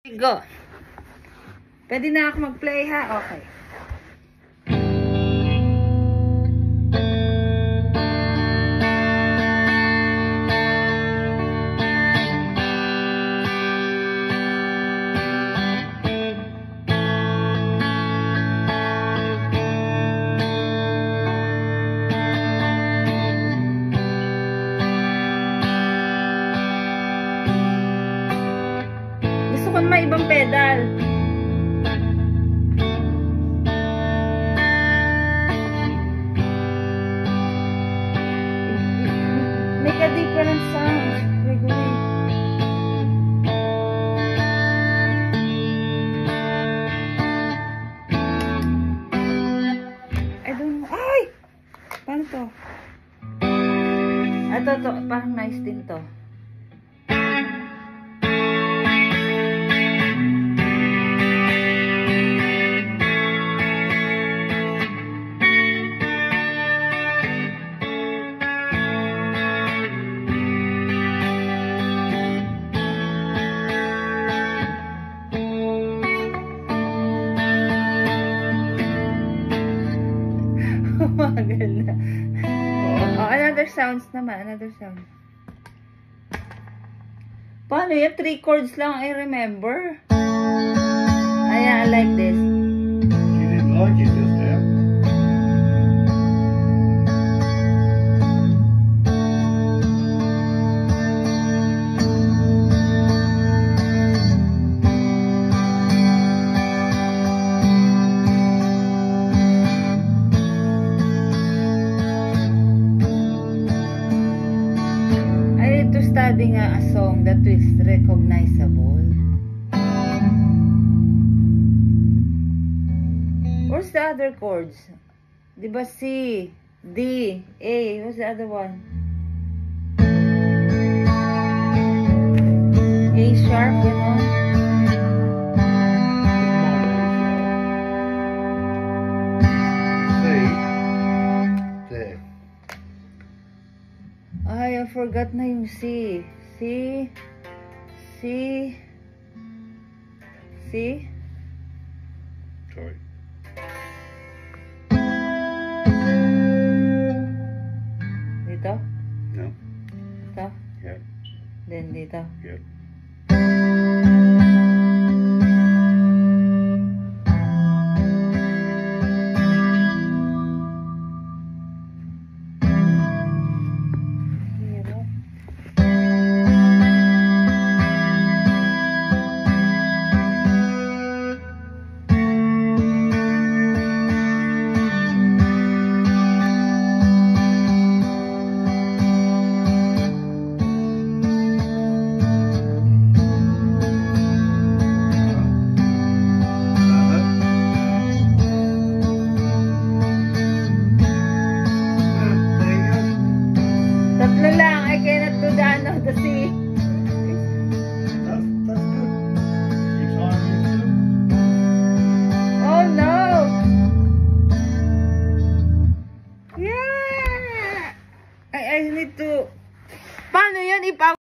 Go. Pwede na ako mag-play ha? Okay. Gusto ko may ibang pedal. Make a different sound. Regulate. I don't know. Ay! Paano to? Ito, parang nice din to. Magal na. Oh, another sounds naman. Another sound. Paano yan? 3 chords lang I remember. Ayan, I like this. You didn't like it just now. Studying a song that is recognizable. Where's the other chords? Diba C, D, A? What's the other one? A sharp, you know? Ay, I forgot na yung C. C. Sorry. Dito? No. Dito? Yeah. Then dito? Yeah.